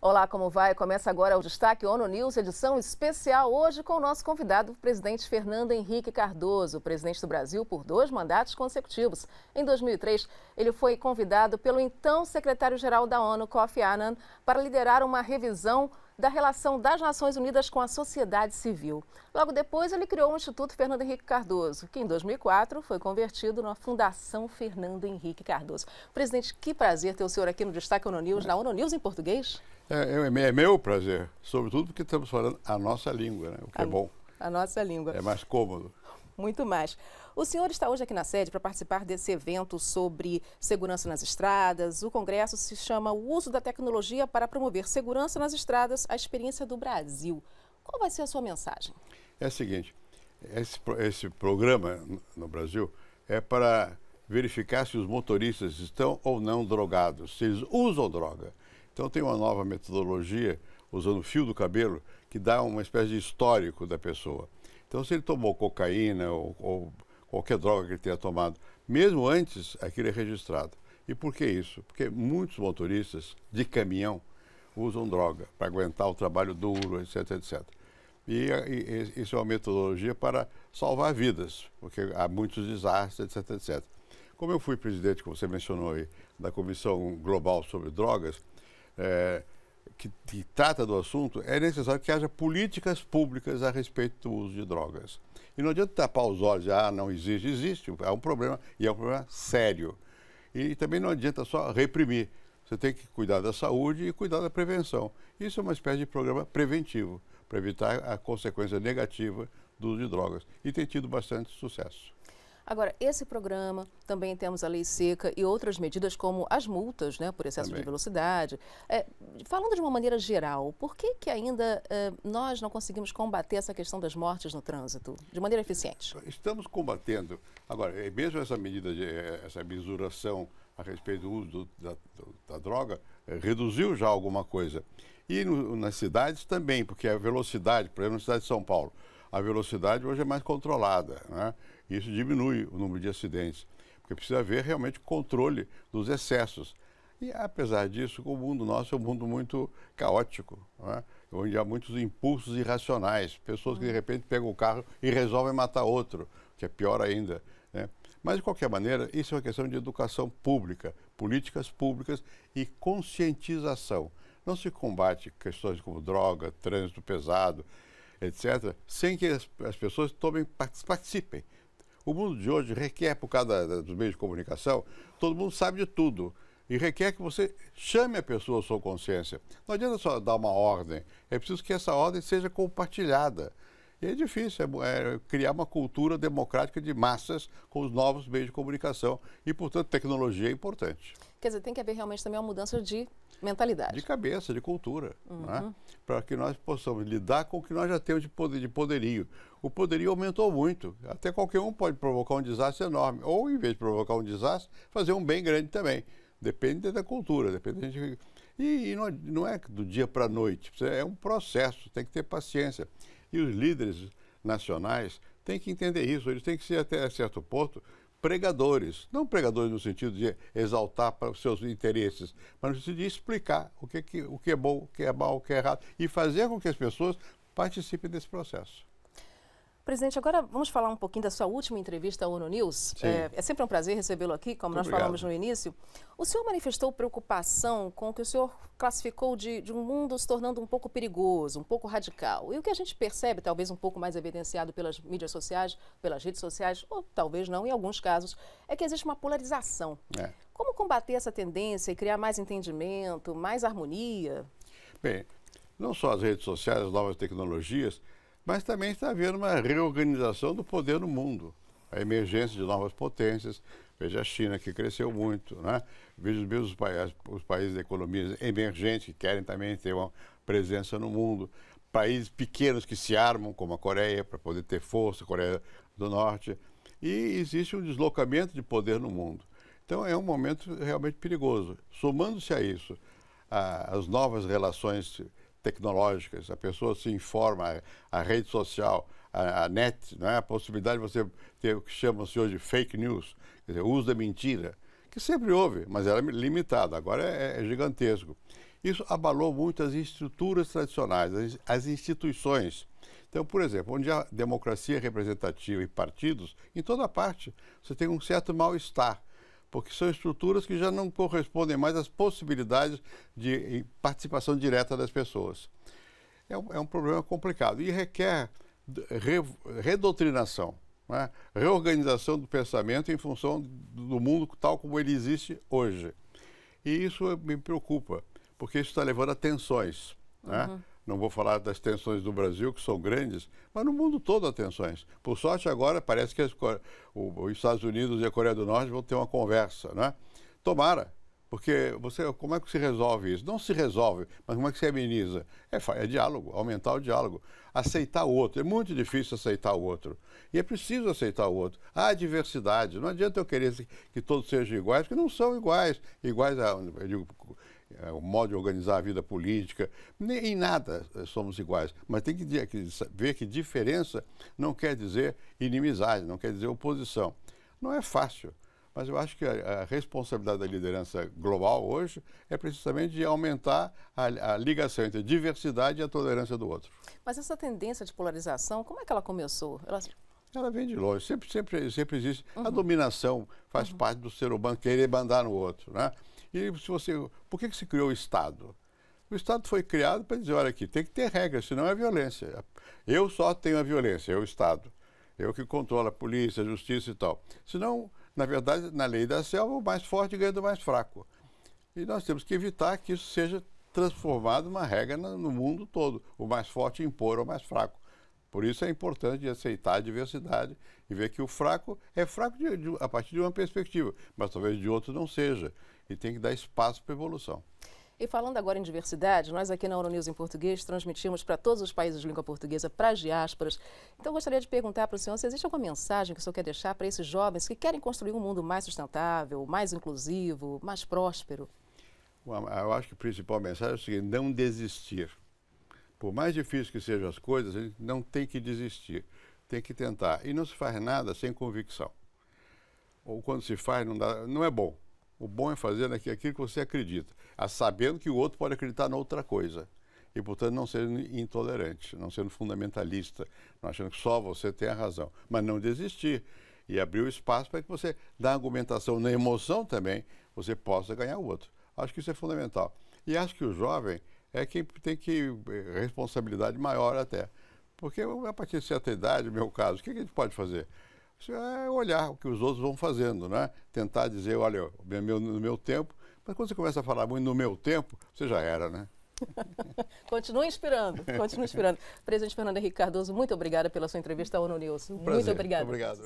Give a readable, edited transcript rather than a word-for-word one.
Olá, como vai? Começa agora o Destaque ONU News, edição especial, hoje com o nosso convidado, o presidente Fernando Henrique Cardoso, presidente do Brasil por 2 mandatos consecutivos. Em 2003, ele foi convidado pelo então secretário-geral da ONU, Kofi Annan, para liderar uma revisão da relação das Nações Unidas com a sociedade civil. Logo depois, ele criou o Instituto Fernando Henrique Cardoso, que em 2004 foi convertido na Fundação Fernando Henrique Cardoso. Presidente, que prazer ter o senhor aqui no Destaque ONU News, na ONU News em português. É meu prazer, sobretudo porque estamos falando a nossa língua, né? O que é bom. A nossa língua. É mais cômodo. Muito mais. O senhor está hoje aqui na sede para participar desse evento sobre segurança nas estradas. O congresso se chama O Uso da Tecnologia para Promover Segurança nas Estradas, a Experiência do Brasil. Qual vai ser a sua mensagem? É o seguinte, esse programa no Brasil é para verificar se os motoristas estão ou não drogados, se eles usam droga. Então tem uma nova metodologia, usando o fio do cabelo, que dá uma espécie de histórico da pessoa. Então se ele tomou cocaína ou qualquer droga que ele tenha tomado, mesmo antes, aquilo é registrado. E por que isso? Porque muitos motoristas de caminhão usam droga para aguentar o trabalho duro, etc, etc. E isso é uma metodologia para salvar vidas, porque há muitos desastres, etc, etc. Como eu fui presidente, como você mencionou aí, da Comissão Global sobre Drogas, que trata do assunto, é necessário que haja políticas públicas a respeito do uso de drogas. E não adianta tapar os olhos, não existe. Existe, é um problema, e é um problema sério. E também não adianta só reprimir. Você tem que cuidar da saúde e cuidar da prevenção. Isso é uma espécie de programa preventivo, para evitar a consequência negativa do uso de drogas. E tem tido bastante sucesso. Agora, esse programa, também temos a lei seca e outras medidas como as multas, né, por excesso de velocidade. Falando de uma maneira geral, por que ainda nós não conseguimos combater essa questão das mortes no trânsito de maneira eficiente? Estamos combatendo. Agora, mesmo essa medida, essa mesuração a respeito do uso da droga, reduziu já alguma coisa. E nas cidades também, porque a velocidade, por exemplo, na cidade de São Paulo, a velocidade hoje é mais controlada, né? Isso diminui o número de acidentes, porque precisa haver realmente controle dos excessos. E, apesar disso, o mundo nosso é um mundo muito caótico, né? Onde há muitos impulsos irracionais, pessoas que, de repente, pegam o carro e resolvem matar outro, que é pior ainda, né? Mas, de qualquer maneira, isso é uma questão de educação pública, políticas públicas e conscientização. Não se combate questões como droga, trânsito pesado, etc., sem que as pessoas participem. O mundo de hoje requer, por causa dos meios de comunicação, todo mundo sabe de tudo. E requer que você chame a pessoa à sua consciência. Não adianta só dar uma ordem, é preciso que essa ordem seja compartilhada. E é difícil, criar uma cultura democrática de massas com os novos meios de comunicação. E, portanto, tecnologia é importante. Quer dizer, tem que haver realmente também uma mudança de mentalidade. De cabeça, de cultura, né? Para que nós possamos lidar com o que nós já temos de poderio. O poderio aumentou muito. Até qualquer um pode provocar um desastre enorme. Ou, em vez de provocar um desastre, fazer um bem grande também. Depende da cultura, depende de... E não é do dia para a noite. É um processo, tem que ter paciência. E os líderes nacionais têm que entender isso. Eles têm que ser, até certo ponto, pregadores. Não pregadores no sentido de exaltar para os seus interesses, mas no sentido de explicar o que é bom, o que é mal, o que é errado, e fazer com que as pessoas participem desse processo. Presidente, agora vamos falar um pouquinho da sua última entrevista à ONU News. É sempre um prazer recebê-lo aqui, como nós falamos no início. O senhor manifestou preocupação com o que o senhor classificou de um mundo se tornando um pouco perigoso, um pouco radical. E o que a gente percebe, talvez um pouco mais evidenciado pelas mídias sociais, pelas redes sociais, ou talvez não, em alguns casos, é que existe uma polarização. Como combater essa tendência e criar mais entendimento, mais harmonia? Bem, não só as redes sociais, as novas tecnologias, mas também está havendo uma reorganização do poder no mundo. A emergência de novas potências, veja a China, que cresceu muito, né? Veja mesmo os países da economia emergentes, que querem também ter uma presença no mundo. Países pequenos que se armam, como a Coreia, para poder ter força, a Coreia do Norte. E existe um deslocamento de poder no mundo. Então é um momento realmente perigoso. Somando-se a isso, as novas relações tecnológicas, a pessoa se informa, a rede social, a net, né? A possibilidade de você ter o que chama-se hoje de fake news, quer dizer, o uso da mentira, que sempre houve, mas era limitado, agora é gigantesco. Isso abalou muito as estruturas tradicionais, as instituições. Então, por exemplo, onde há democracia representativa e partidos, em toda parte, você tem um certo mal-estar, porque são estruturas que já não correspondem mais às possibilidades de participação direta das pessoas. É um problema complicado e requer redoutrinação, né? Reorganização do pensamento em função do mundo tal como ele existe hoje. E isso me preocupa, porque isso está levando a tensões, né? Não vou falar das tensões do Brasil, que são grandes, mas no mundo todo há tensões. Por sorte, agora parece que os Estados Unidos e a Coreia do Norte vão ter uma conversa, né? Tomara, porque como é que se resolve isso? Não se resolve, mas como é que se ameniza? É diálogo, aumentar o diálogo. Aceitar o outro. É muito difícil aceitar o outro. E é preciso aceitar o outro. Há diversidade. Não adianta eu querer que todos sejam iguais, porque não são iguais. Iguais eu digo, o modo de organizar a vida política, nem em nada somos iguais, mas tem que ver que diferença não quer dizer inimizade, não quer dizer oposição. Não é fácil, mas eu acho que a responsabilidade da liderança global hoje é precisamente de aumentar a ligação entre a diversidade e a tolerância do outro. Mas essa tendência de polarização, como é que ela começou? Ela vem de longe, sempre existe. A dominação faz parte do ser humano querer mandar no outro, né? E por que se criou o Estado? O Estado foi criado para dizer, olha aqui, tem que ter regras, senão é violência. Eu só tenho a violência, é o Estado. Eu que controlo a polícia, a justiça e tal. Senão, na verdade, na lei da selva, o mais forte ganha do mais fraco. E nós temos que evitar que isso seja transformado numa regra no mundo todo. O mais forte impor ao mais fraco. Por isso é importante aceitar a diversidade e ver que o fraco é fraco a partir de uma perspectiva, mas talvez de outro não seja. E tem que dar espaço para a evolução. E falando agora em diversidade, nós aqui na ONU em português transmitimos para todos os países de língua portuguesa, para as diásporas. Então eu gostaria de perguntar para o senhor se existe alguma mensagem que o senhor quer deixar para esses jovens que querem construir um mundo mais sustentável, mais inclusivo, mais próspero. Eu acho que a principal mensagem é o seguinte: não desistir. Por mais difícil que sejam as coisas, a gente não tem que desistir, tem que tentar. E não se faz nada sem convicção. Ou quando se faz, não é bom. O bom é fazer aquilo que você acredita, sabendo que o outro pode acreditar em outra coisa. E, portanto, não sendo intolerante, não sendo fundamentalista, não achando que só você tem a razão. Mas não desistir e abrir o espaço para que você, na argumentação, na emoção também, você possa ganhar o outro. Acho que isso é fundamental. E acho que o jovem é quem tem responsabilidade maior até. Porque a partir de certa idade, no meu caso, o que a gente pode fazer? Isso é olhar o que os outros vão fazendo, né? Tentar dizer, olha, no meu tempo, mas quando você começa a falar muito no meu tempo, você já era, né? Continua inspirando, continua inspirando. Presidente Fernando Henrique Cardoso, muito obrigada pela sua entrevista à ONU News. Um prazer. Muito obrigada. Obrigado.